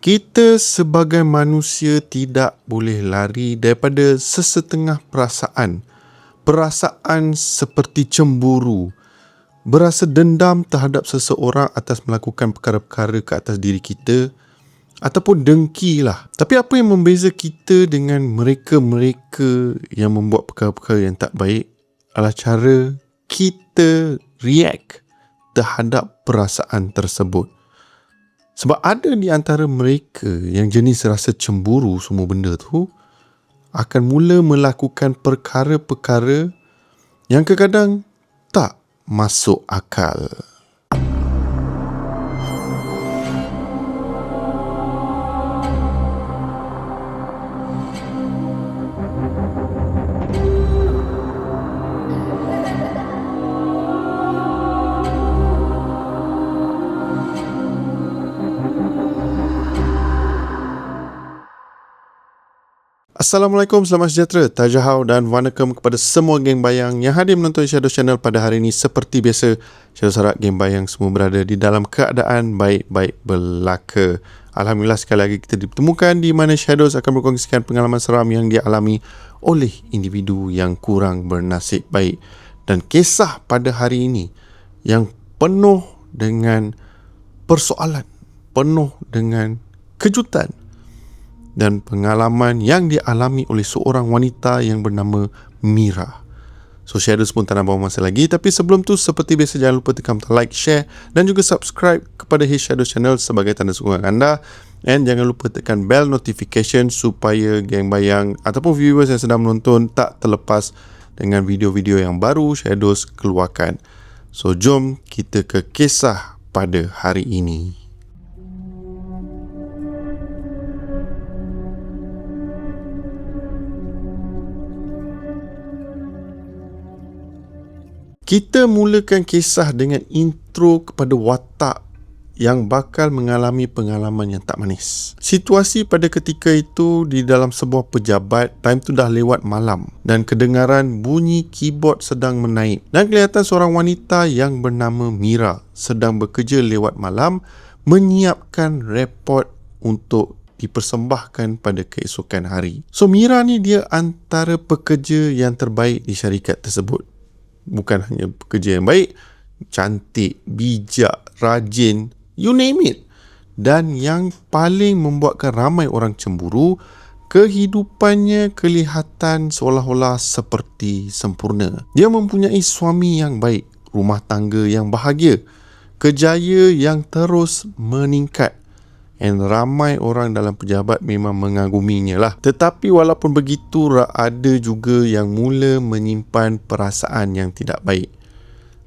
Kita sebagai manusia tidak boleh lari daripada sesetengah perasaan. Perasaan seperti cemburu, berasa dendam terhadap seseorang atas melakukan perkara-perkara ke atas diri kita, ataupun dengki lah. Tapi apa yang membeza kita dengan mereka-mereka yang membuat perkara-perkara yang tak baik adalah cara kita react terhadap perasaan tersebut. Sebab ada di antara mereka yang jenis rasa cemburu semua benda tu akan mula melakukan perkara-perkara yang kadang-kadang tak masuk akal. Assalamualaikum, selamat sejahtera, tajahau dan wanakkam kepada semua geng bayang yang hadir menonton Shadow Channel pada hari ini. Seperti biasa, Shadow harap geng bayang semua berada di dalam keadaan baik-baik belaka. Alhamdulillah sekali lagi kita ditemukan di mana Shadows akan berkongsikan pengalaman seram yang dialami oleh individu yang kurang bernasib baik. Dan kisah pada hari ini yang penuh dengan persoalan, penuh dengan kejutan dan pengalaman yang dialami oleh seorang wanita yang bernama Mira. So Shadows pun tak nak bawa masa lagi, tapi sebelum tu seperti biasa jangan lupa tekan butang like, share dan juga subscribe kepada Shadows Channel sebagai tanda sokongan anda. And jangan lupa tekan bell notification supaya geng bayang ataupun viewers yang sedang menonton tak terlepas dengan video-video yang baru Shadows keluarkan. So jom kita ke kisah pada hari ini. Kita mulakan kisah dengan intro kepada watak yang bakal mengalami pengalaman yang tak manis. Situasi pada ketika itu di dalam sebuah pejabat, time tu dah lewat malam dan kedengaran bunyi keyboard sedang menaip. Dan kelihatan seorang wanita yang bernama Mira sedang bekerja lewat malam menyiapkan report untuk dipersembahkan pada keesokan hari. So Mira ni dia antara pekerja yang terbaik di syarikat tersebut. Bukan hanya pekerja yang baik, cantik, bijak, rajin, you name it. Dan yang paling membuatkan ramai orang cemburu, kehidupannya kelihatan seolah-olah seperti sempurna. Dia mempunyai suami yang baik, rumah tangga yang bahagia, kerjaya yang terus meningkat. Dan ramai orang dalam pejabat memang mengaguminya lah. Tetapi walaupun begitu, ada juga yang mula menyimpan perasaan yang tidak baik.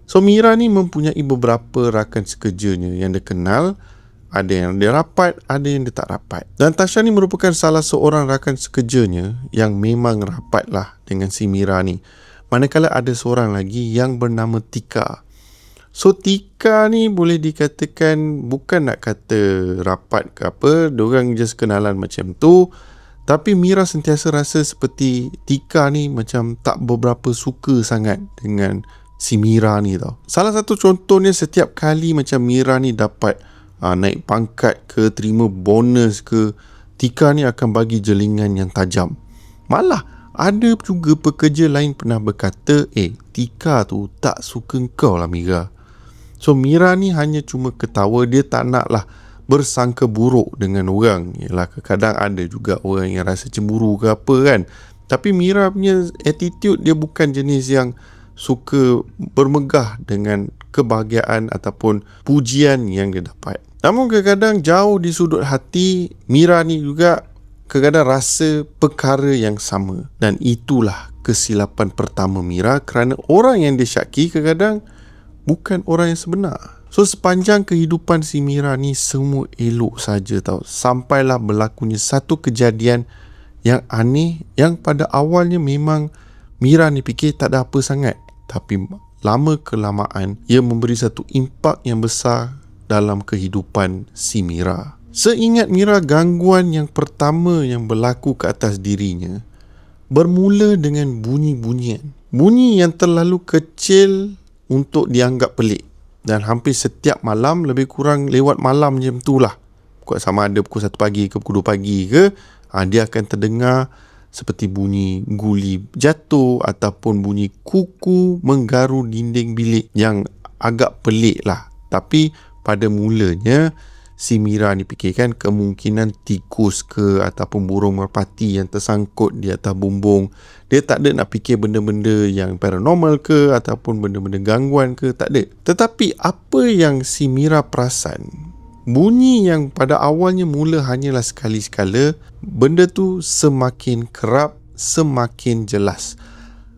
So Mira ni mempunyai beberapa rakan sekerjanya yang dia kenal. Ada yang dia rapat, ada yang dia tak rapat. Dan Tasha ni merupakan salah seorang rakan sekerjanya yang memang rapat lah dengan si Mira ni. Manakala ada seorang lagi yang bernama Tika. So Tika ni boleh dikatakan bukan nak kata rapat ke apa, diorang just kenalan macam tu. Tapi Mira sentiasa rasa seperti Tika ni macam tak beberapa suka sangat dengan si Mira ni tau. Salah satu contohnya, setiap kali macam Mira ni dapat naik pangkat ke, terima bonus ke, Tika ni akan bagi jelingan yang tajam. Malah ada juga pekerja lain pernah berkata, Tika tu tak suka kau lah Mira. So Mira ni hanya cuma ketawa, dia tak nak lah bersangka buruk dengan orang. Yalah, kadang ada juga orang yang rasa cemburu ke apa kan. Tapi Mira punya attitude, dia bukan jenis yang suka bermegah dengan kebahagiaan ataupun pujian yang dia dapat. Namun kadang-kadang jauh di sudut hati, Mira ni juga kadang-kadang rasa perkara yang sama. Dan itulah kesilapan pertama Mira, kerana orang yang dia syaki kadang-kadang bukan orang yang sebenar. So sepanjang kehidupan si Mira ni semua elok saja tau. Sampailah berlakunya satu kejadian yang aneh, yang pada awalnya memang Mira ni fikir tak ada apa sangat. Tapi lama kelamaan ia memberi satu impak yang besar dalam kehidupan si Mira. Seingat Mira, gangguan yang pertama yang berlaku ke atas dirinya bermula dengan bunyi-bunyian. Bunyi yang terlalu kecil untuk dianggap pelik. Dan hampir setiap malam, lebih kurang lewat malam macam tu lah, sama ada pukul 1 pagi ke pukul 2 pagi ke, dia akan terdengar seperti bunyi guli jatuh ataupun bunyi kuku menggaru dinding bilik yang agak pelik lah. Tapi pada mulanya si Mira ni fikirkan kemungkinan tikus ke ataupun burung merpati yang tersangkut di atas bumbung. Dia tak ada nak fikir benda-benda yang paranormal ke ataupun benda-benda gangguan ke, tak ada. Tetapi apa yang si Mira perasan, bunyi yang pada awalnya mula hanyalah sekali-sekala, benda tu semakin kerap, semakin jelas.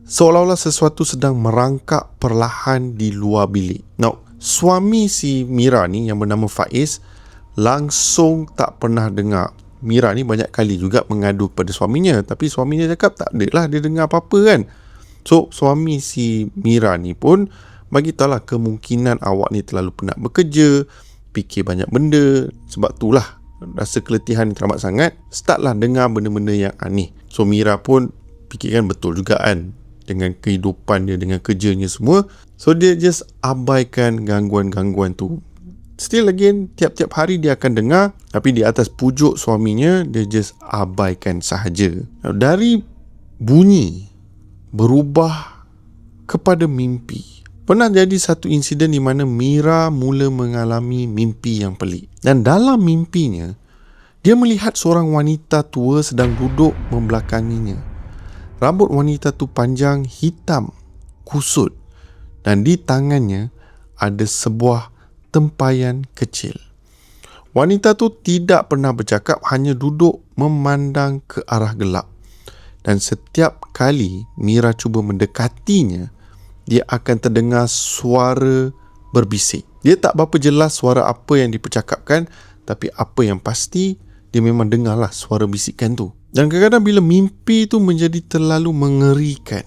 Seolah-olah sesuatu sedang merangkak perlahan di luar bilik. Now, suami si Mira ni yang bernama Faiz langsung tak pernah dengar. Mira ni banyak kali juga mengadu kepada suaminya, tapi suaminya cakap tak adalah dia dengar apa-apa kan. So, suami si Mira ni pun bagi tahulah kemungkinan awak ni terlalu penat bekerja, fikir banyak benda, sebab itulah rasa keletihan ni teramat sangat, startlah dengar benda-benda yang aneh. So, Mira pun fikirkan betul juga kan dengan kehidupan dia, dengan kerjanya semua. So, dia just abaikan gangguan-gangguan tu. Still again, tiap-tiap hari dia akan dengar, tapi di atas pujuk suaminya, dia just abaikan sahaja. Dari bunyi berubah kepada mimpi. Pernah jadi satu insiden di mana Mira mula mengalami mimpi yang pelik. Dan dalam mimpinya, dia melihat seorang wanita tua sedang duduk membelakanginya. Rambut wanita tu panjang, hitam, kusut, dan di tangannya ada sebuah tempayan kecil. Wanita tu tidak pernah bercakap, hanya duduk memandang ke arah gelap. Dan setiap kali Mira cuba mendekatinya, dia akan terdengar suara berbisik. Dia tak berapa jelas suara apa yang dipercakapkan, tapi apa yang pasti, dia memang dengarlah suara bisikan tu. Dan kadang-kadang bila mimpi tu menjadi terlalu mengerikan,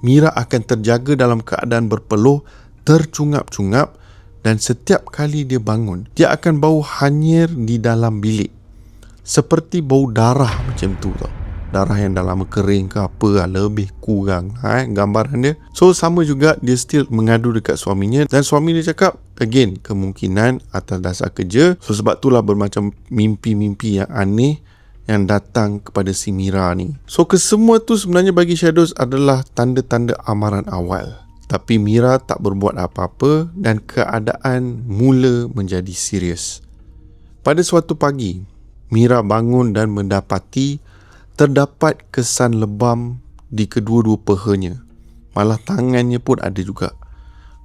Mira akan terjaga dalam keadaan berpeluh, tercungap-cungap, dan setiap kali dia bangun, dia akan bau hanyir di dalam bilik. Seperti bau darah macam tu tau. Darah yang dah lama kering ke apa, lebih kurang gambaran dia. So sama juga, dia still mengadu dekat suaminya. Dan suami dia cakap, again, kemungkinan atas dasar kerja. So sebab itulah bermacam mimpi-mimpi yang aneh yang datang kepada si Mira ni. So kesemua tu sebenarnya bagi Shadows adalah tanda-tanda amaran awal. Tapi Mira tak berbuat apa-apa dan keadaan mula menjadi serius. Pada suatu pagi, Mira bangun dan mendapati terdapat kesan lebam di kedua-dua pahanya. Malah tangannya pun ada juga.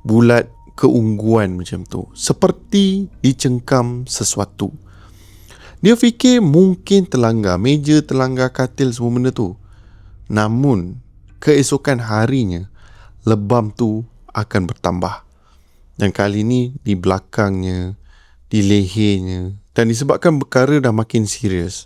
Bulat keungguan macam tu. Seperti dicengkam sesuatu. Dia fikir mungkin terlanggar meja, terlanggar katil, semua benda tu. Namun, keesokan harinya, lebam tu akan bertambah. Dan kali ni di belakangnya, di lehernya. Dan disebabkan perkara dah makin serius,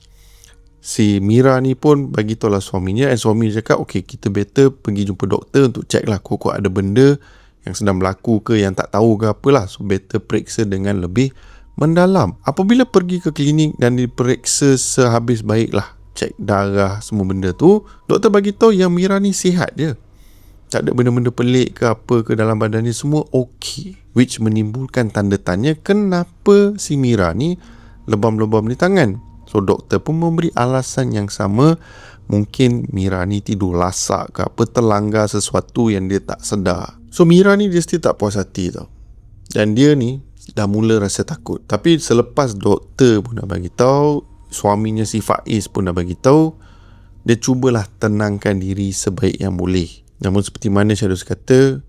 si Mira ni pun bagi tahulah suaminya. Dan suami cakap, okay, kita better pergi jumpa doktor untuk check lah kok ada benda yang sedang berlaku ke, yang tak tahu ke apalah. So better periksa dengan lebih mendalam. Apabila pergi ke klinik dan diperiksa sehabis baik lah, cek darah semua benda tu, doktor bagi tahu yang Mira ni sihat je. Tak ada benda-benda pelik ke apa ke dalam badannya, semua okey. Which menimbulkan tanda tanya kenapa si Mira ni lebam-lebam di tangan. So doktor pun memberi alasan yang sama. Mungkin Mira ni tidur lasak ke apa, terlanggar sesuatu yang dia tak sedar. So Mira ni dia still tak puas hati tau. Dan dia ni dah mula rasa takut. Tapi selepas doktor pun dah bagi tahu, suaminya si Faiz pun dah bagi tahu, dia cubalah tenangkan diri sebaik yang boleh. Namun seperti mana Shadows kata,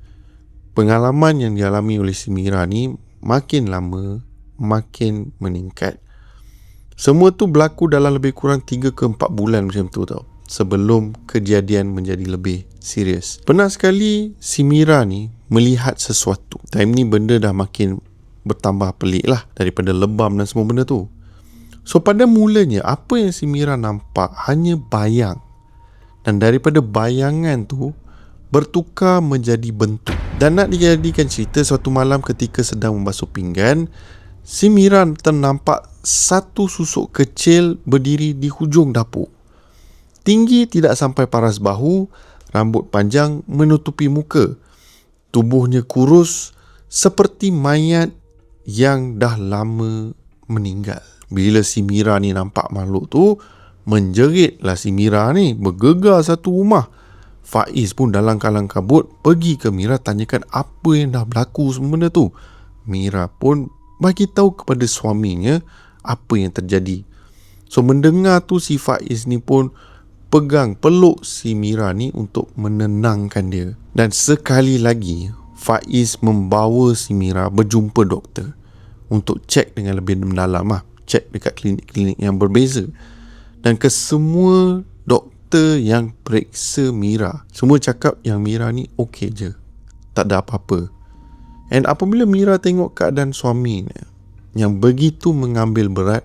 pengalaman yang dialami oleh si Mira ni makin lama makin meningkat. Semua tu berlaku dalam lebih kurang 3 ke 4 bulan macam tu tau, sebelum kejadian menjadi lebih serius. Pernah sekali si Mira ni melihat sesuatu. Time ni benda dah makin bertambah pelik lah, daripada lebam dan semua benda tu. So pada mulanya, apa yang si Mira nampak hanya bayang. Dan daripada bayangan tu bertukar menjadi bentuk. Dan nak dijadikan cerita, suatu malam ketika sedang membasuh pinggan, si Mira ternampak satu susuk kecil berdiri di hujung dapur. Tinggi tidak sampai paras bahu, rambut panjang menutupi muka. Tubuhnya kurus seperti mayat yang dah lama meninggal. Bila si Mira ni nampak makhluk tu, menjeritlah si Mira ni, bergegar satu rumah. Faiz pun dalam kalang kabut pergi ke Mira, tanyakan apa yang dah berlaku semua benda tu. Mira pun bagi tahu kepada suaminya apa yang terjadi. So mendengar tu, si Faiz ni pun peluk si Mira ni untuk menenangkan dia. Dan sekali lagi Faiz membawa si Mira berjumpa doktor untuk cek dengan lebih mendalam cek dekat klinik-klinik yang berbeza. Dan kesemua doktor yang periksa Mira, semua cakap yang Mira ni okey je, tak ada apa-apa. And apabila Mira tengok keadaan suaminya yang begitu mengambil berat,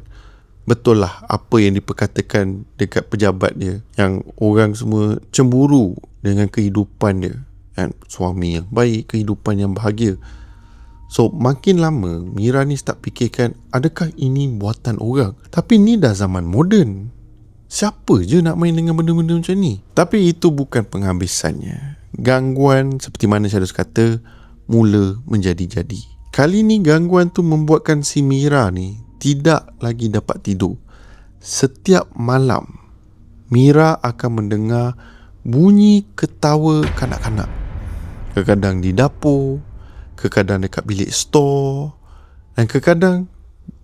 betul lah apa yang diperkatakan dekat pejabat dia, yang orang semua cemburu dengan kehidupan dia, kan? Suami yang baik, kehidupan yang bahagia. So makin lama Mira ni start fikirkan, adakah ini buatan orang? Tapi ni dah zaman moden, siapa je nak main dengan benda-benda macam ni? Tapi itu bukan penghabisannya. Gangguan seperti mana Syarus kata mula menjadi-jadi. Kali ni gangguan tu membuatkan si Mira ni tidak lagi dapat tidur. Setiap malam Mira akan mendengar bunyi ketawa kanak-kanak. Kadang-kadang di dapur, kadang-kadang dekat bilik stor, dan kadang-kadang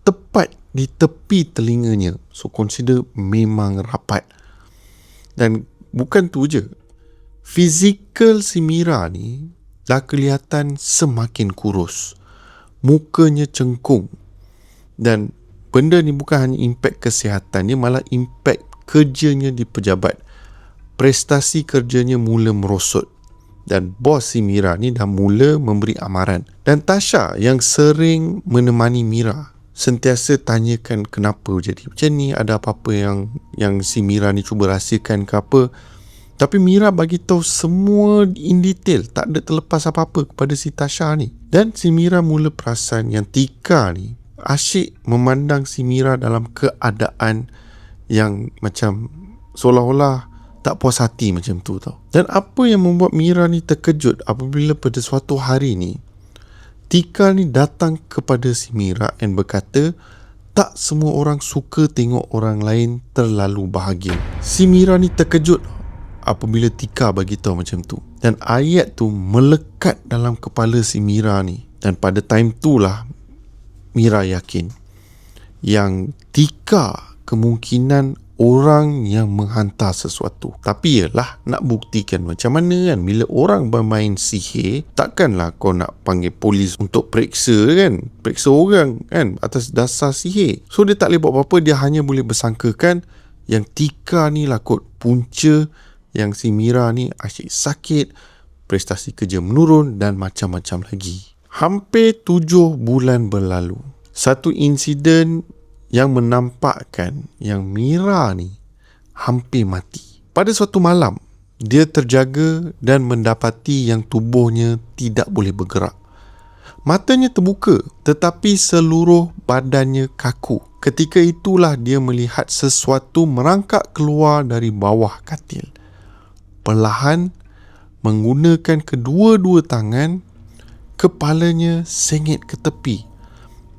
tepat di tepi telinganya. So consider memang rapat. Dan bukan tu je, fizikal si Mira ni dah kelihatan semakin kurus, mukanya cengkung. Dan benda ni bukan hanya impak kesihatan dia, malah impak kerjanya di pejabat. Prestasi kerjanya mula merosot. Dan bos si Mira ni dah mula memberi amaran. Dan Tasha yang sering menemani Mira sentiasa tanyakan kenapa jadi macam ni, ada apa-apa yang si Mira ni cuba rahsiakan ke apa. Tapi Mira bagi tahu semua in detail, tak ada terlepas apa-apa kepada si Tasha ni. Dan si Mira mula perasan yang Tika ni asyik memandang si Mira dalam keadaan yang macam seolah-olah tak puas hati macam tu tau. Dan apa yang membuat Mira ni terkejut apabila pada suatu hari ni Tika ni datang kepada si Mira dan berkata, tak semua orang suka tengok orang lain terlalu bahagia. Si Mira ni terkejut apabila Tika bagi tahu macam tu. Dan ayat tu melekat dalam kepala si Mira ni. Dan pada time tu lah Mira yakin yang Tika kemungkinan orang yang menghantar sesuatu. Tapi yalah, nak buktikan macam mana kan, bila orang bermain sihir, takkanlah kau nak panggil polis untuk periksa kan, periksa orang kan atas dasar sihir. So dia tak boleh buat apa-apa, dia hanya boleh bersangkakan yang Tika ni lah kot punca yang si Mira ni asyik sakit, prestasi kerja menurun dan macam-macam lagi. Hampir 7 bulan berlalu. Satu insiden yang menampakkan yang Mira ni hampir mati. Pada suatu malam, dia terjaga dan mendapati yang tubuhnya tidak boleh bergerak. Matanya terbuka tetapi seluruh badannya kaku. Ketika itulah dia melihat sesuatu merangkak keluar dari bawah katil. Perlahan menggunakan kedua-dua tangan, kepalanya sengit ke tepi.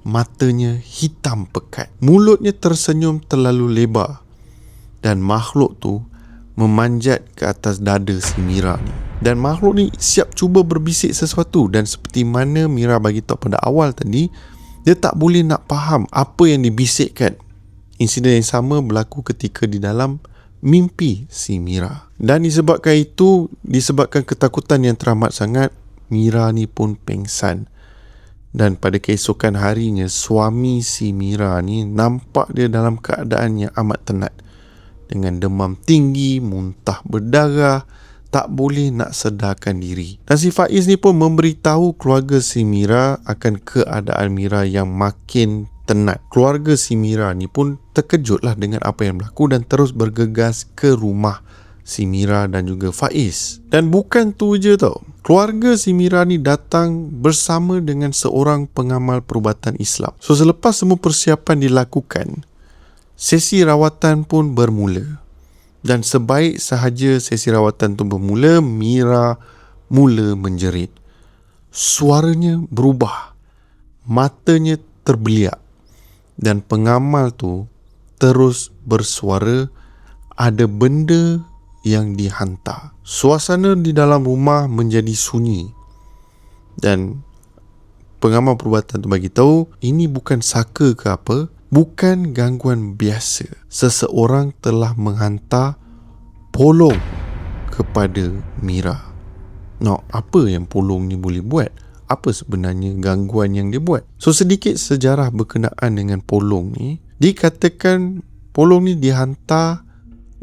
Matanya hitam pekat. Mulutnya tersenyum terlalu lebar. Dan makhluk tu memanjat ke atas dada si Mira ni. Dan makhluk ni siap cuba berbisik sesuatu. Dan seperti mana Mira bagi tahu pada awal tadi, dia tak boleh nak faham apa yang dibisikkan. Insiden yang sama berlaku ketika di dalam mimpi si Mira. Dan disebabkan ketakutan yang teramat sangat, Mira ni pun pengsan. Dan pada keesokan harinya, suami si Mira ni nampak dia dalam keadaan yang amat tenat, dengan demam tinggi, muntah berdarah, tak boleh nak sedarkan diri. Dan si Faiz ni pun memberitahu keluarga si Mira akan keadaan Mira yang makin tenat. Keluarga si Mira ni pun terkejutlah dengan apa yang berlaku dan terus bergegas ke rumah si Mira dan juga Faiz. Dan bukan tu je tau, keluarga si Mira ni datang bersama dengan seorang pengamal perubatan Islam. So selepas semua persiapan dilakukan, sesi rawatan pun bermula. Dan sebaik sahaja sesi rawatan tu bermula, Mira mula menjerit. Suaranya berubah, matanya terbeliak Dan pengamal tu terus bersuara ada benda yang dihantar. Suasana di dalam rumah menjadi sunyi. Dan pengamal perubatan tu bagi tahu ini bukan saka ke apa, bukan gangguan biasa. Seseorang telah menghantar polong kepada Mira. Now, apa yang polong ni boleh buat? Apa sebenarnya gangguan yang dia buat? So, sedikit sejarah berkenaan dengan polong ni. Dikatakan polong ni dihantar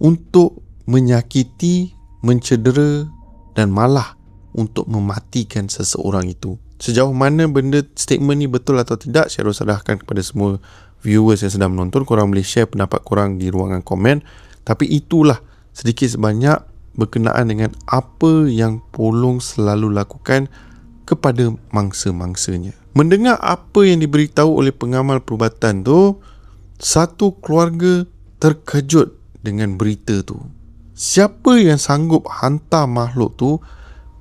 untuk menyakiti, mencedera dan malah untuk mematikan seseorang itu. Sejauh mana benda statement ni betul atau tidak, saya serahkan kepada semua viewers yang sedang menonton. Korang boleh share pendapat korang di ruangan komen. Tapi itulah sedikit sebanyak berkenaan dengan apa yang polong selalu lakukan kepada mangsa-mangsanya. Mendengar apa yang diberitahu oleh pengamal perubatan tu, satu keluarga terkejut dengan berita tu. Siapa yang sanggup hantar makhluk tu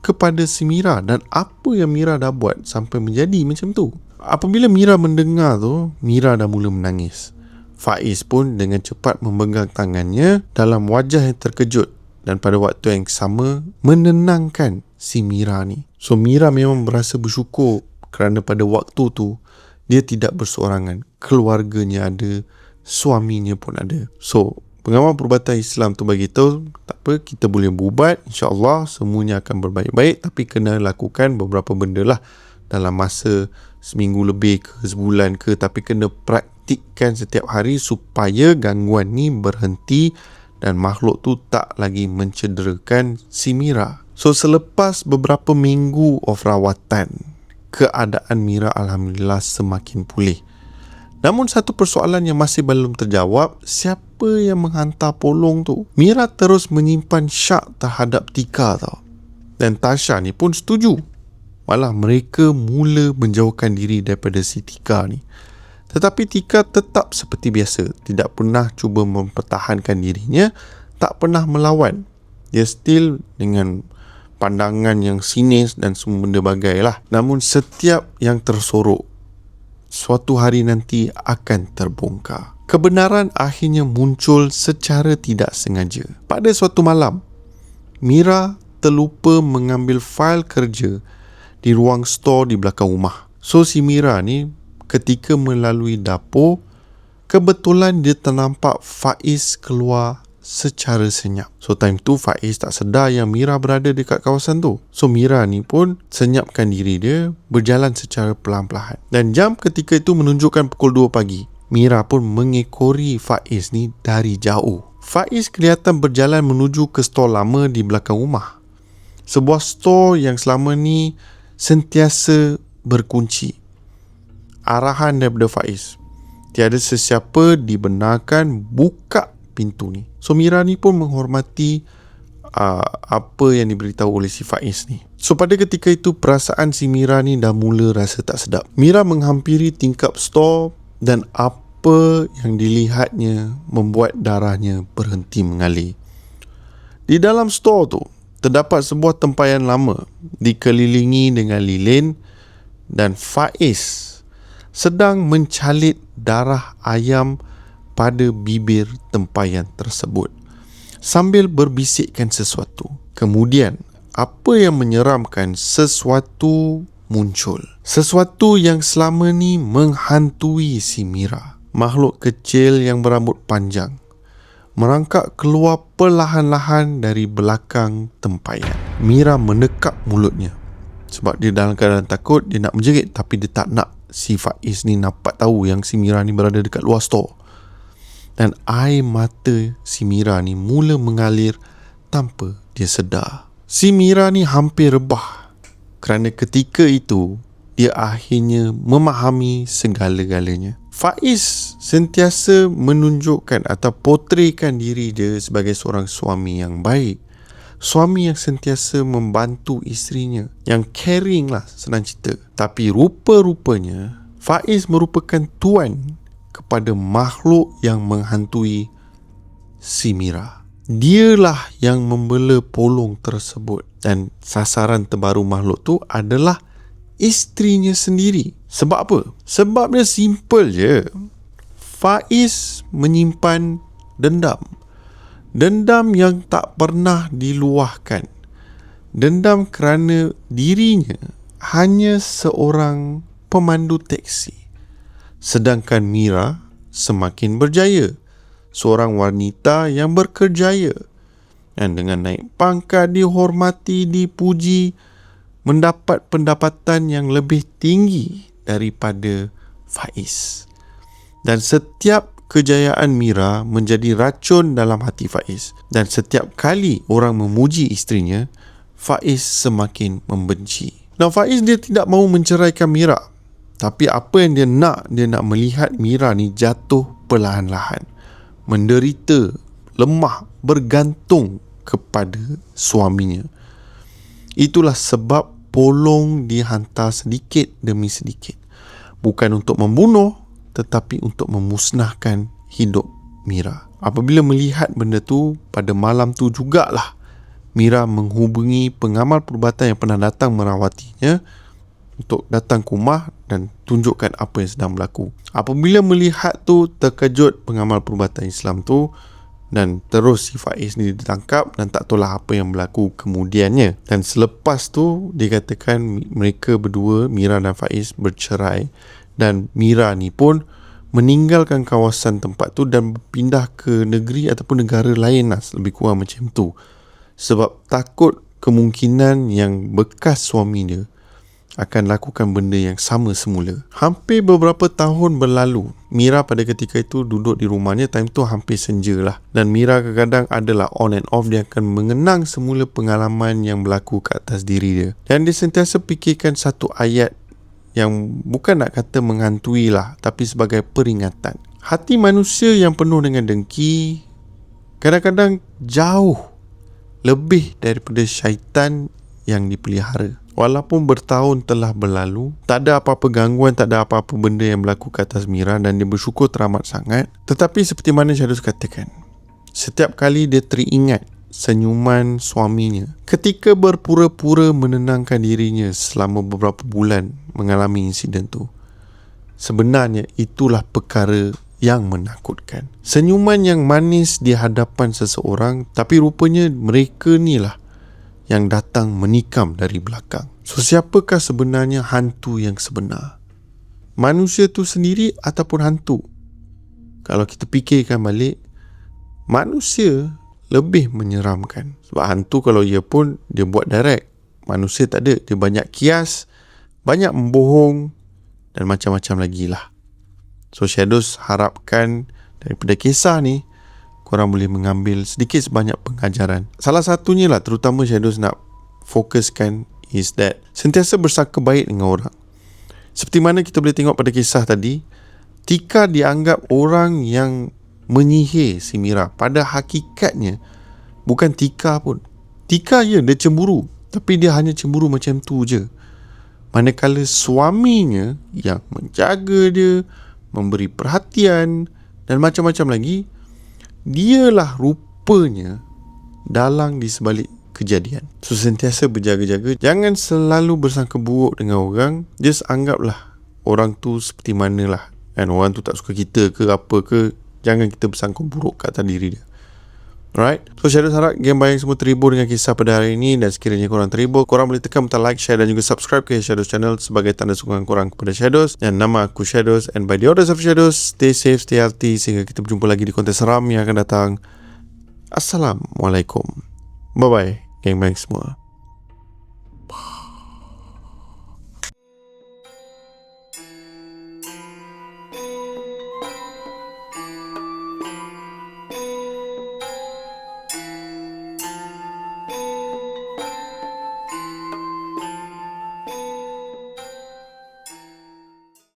kepada si Mira, dan apa yang Mira dah buat sampai menjadi macam tu? Apabila Mira mendengar tu, Mira dah mula menangis. Faiz pun dengan cepat memegang tangannya dalam wajah yang terkejut dan pada waktu yang sama menenangkan si Mira ni. So Mira memang berasa bersyukur kerana pada waktu tu dia tidak berseorangan. Keluarganya ada, suaminya pun ada. So pengamal perubatan Islam tu bagi tahu, tak apa, kita boleh berubat, insya-Allah semuanya akan berbaik-baik, tapi kena lakukan beberapa benda lah dalam masa seminggu lebih ke sebulan ke, tapi kena praktikkan setiap hari supaya gangguan ni berhenti dan makhluk tu tak lagi mencederakan si Mira. So selepas beberapa minggu of rawatan, keadaan Mira alhamdulillah semakin pulih. Namun satu persoalan yang masih belum terjawab, siapa yang menghantar polong tu? Mira terus menyimpan syak terhadap Tika tau. Dan Tasha ni pun setuju. Malah mereka mula menjauhkan diri daripada si Tika ni. Tetapi Tika tetap seperti biasa, tidak pernah cuba mempertahankan dirinya, tak pernah melawan. Dia still dengan pandangan yang sinis dan semua benda bagai lah. Namun setiap yang tersorok, suatu hari nanti akan terbongkar. Kebenaran akhirnya muncul secara tidak sengaja. Pada suatu malam, Mira terlupa mengambil fail kerja di ruang store di belakang rumah. So si Mira ni ketika melalui dapur, kebetulan dia ternampak Faiz keluar secara senyap. So time tu Faiz tak sedar yang Mira berada dekat kawasan tu. So Mira ni pun senyapkan diri dia, berjalan secara perlahan-lahan. Dan jam ketika itu menunjukkan pukul 2 pagi. Mira pun mengekori Faiz ni dari jauh. Faiz kelihatan berjalan menuju ke store lama di belakang rumah. Sebuah store yang selama ni sentiasa berkunci. Arahan daripada Faiz, tiada sesiapa dibenarkan buka pintu ni. So Mira ni pun menghormati apa yang diberitahu oleh si Faiz ni. So pada ketika itu perasaan si Mira ni dah mula rasa tak sedap. Mira menghampiri tingkap store dan apa yang dilihatnya membuat darahnya berhenti mengalir. Di dalam store tu terdapat sebuah tempayan lama dikelilingi dengan lilin dan Faiz sedang mencalit darah ayam pada bibir tempayan tersebut sambil berbisikkan sesuatu. Kemudian, apa yang menyeramkan, sesuatu muncul. Sesuatu yang selama ni menghantui si Mira. Makhluk kecil yang berambut panjang merangkak keluar perlahan-lahan dari belakang tempayan. Mira menekap mulutnya sebab dia dalam keadaan takut. Dia nak menjerit tapi dia tak nak si Faiz ni nampak tahu yang si Mira ni berada dekat luar store. Dan air mata si Mira ni mula mengalir tanpa dia sedar. Si Mira ni hampir rebah kerana ketika itu dia akhirnya memahami segala-galanya. Faiz sentiasa menunjukkan atau potretkan diri dia sebagai seorang suami yang baik. Suami yang sentiasa membantu isterinya, yang caring lah senang cerita. Tapi rupa-rupanya Faiz merupakan tuan kepada makhluk yang menghantui si Mira. Dialah yang membela polong tersebut dan sasaran terbaru makhluk tu adalah isterinya sendiri. Sebab apa? Sebab dia simple je. Faiz menyimpan dendam. Dendam yang tak pernah diluahkan. Dendam kerana dirinya hanya seorang pemandu teksi. Sedangkan Mira semakin berjaya. Seorang wanita yang berkerjaya. Dan dengan naik pangkat, dihormati, dipuji, mendapat pendapatan yang lebih tinggi daripada Faiz. Dan setiap kejayaan Mira menjadi racun dalam hati Faiz. Dan setiap kali orang memuji isterinya, Faiz semakin membenci. Now Faiz dia tidak mahu menceraikan Mira. Tapi apa yang dia nak melihat Mira ni jatuh perlahan-lahan. Menderita, lemah, bergantung kepada suaminya. Itulah sebab polong dihantar sedikit demi sedikit. Bukan untuk membunuh, tetapi untuk memusnahkan hidup Mira. Apabila melihat benda tu, pada malam tu jugalah Mira menghubungi pengamal perubatan yang pernah datang merawatinya untuk datang ke rumah dan tunjukkan apa yang sedang berlaku. Apabila melihat tu, terkejut pengamal perubatan Islam tu, dan terus si Faiz ni ditangkap dan tak tahulah apa yang berlaku kemudiannya. Dan selepas tu dikatakan mereka berdua, Mira dan Faiz, bercerai. Dan Mira ni pun meninggalkan kawasan tempat tu dan pindah ke negeri ataupun negara lain lah, lebih kurang macam tu. Sebab takut kemungkinan yang bekas suami dia akan lakukan benda yang sama semula. Hampir beberapa tahun berlalu. Mira pada ketika itu duduk di rumahnya. Time tu hampir senja lah. Dan Mira kadang-kadang adalah on and off. Dia akan mengenang semula pengalaman yang berlaku ke atas diri dia. Dan dia sentiasa fikirkan satu ayat yang bukan nak kata menghantui lah, tapi sebagai peringatan. Hati manusia yang penuh dengan dengki kadang-kadang jauh lebih daripada syaitan yang dipelihara. Walaupun bertahun telah berlalu, tak ada apa-apa gangguan, tak ada apa-apa benda yang berlaku ke atas Mira dan dia bersyukur teramat sangat. Tetapi seperti mana Syadus katakan, setiap kali dia teringat senyuman suaminya ketika berpura-pura menenangkan dirinya selama beberapa bulan mengalami insiden tu, sebenarnya itulah perkara yang menakutkan. Senyuman yang manis di hadapan seseorang, tapi rupanya mereka ni lah yang datang menikam dari belakang. So, siapakah sebenarnya hantu yang sebenar? Manusia tu sendiri ataupun hantu? Kalau kita fikirkan balik, manusia lebih menyeramkan. Sebab hantu kalau ia pun, dia buat direct. Manusia tak ada. Dia banyak kias, banyak membohong dan macam-macam lagi lah. So, Shadows harapkan daripada kisah ni, korang boleh mengambil sedikit sebanyak pengajaran. Salah satunya lah, terutama Shadows nak fokuskan, is that sentiasa bersangka baik dengan orang. Seperti mana kita boleh tengok pada kisah tadi, Tika dianggap orang yang menyihir si Mira. Pada hakikatnya bukan Tika pun. Tika dia cemburu, tapi dia hanya cemburu macam tu je. Manakala suaminya yang menjaga dia, memberi perhatian dan macam-macam lagi, dialah rupanya dalang di sebalik kejadian. So, sentiasa berjaga-jaga. Jangan selalu bersangka buruk dengan orang. Just anggaplah orang tu seperti manalah. And orang tu tak suka kita ke apa ke, jangan kita bersangka buruk kat atas diri dia. Alright. So, Shadows harap game bayang semua terhibur dengan kisah pada hari ini. Dan sekiranya korang terhibur, korang boleh tekan butang like, share dan juga subscribe ke Shadows channel sebagai tanda sokongan korang kepada Shadows. Dan nama aku Shadows, and by the orders of Shadows, stay safe, stay healthy, sehingga kita berjumpa lagi di konten seram yang akan datang. Assalamualaikum. Bye bye, geng bayang semua.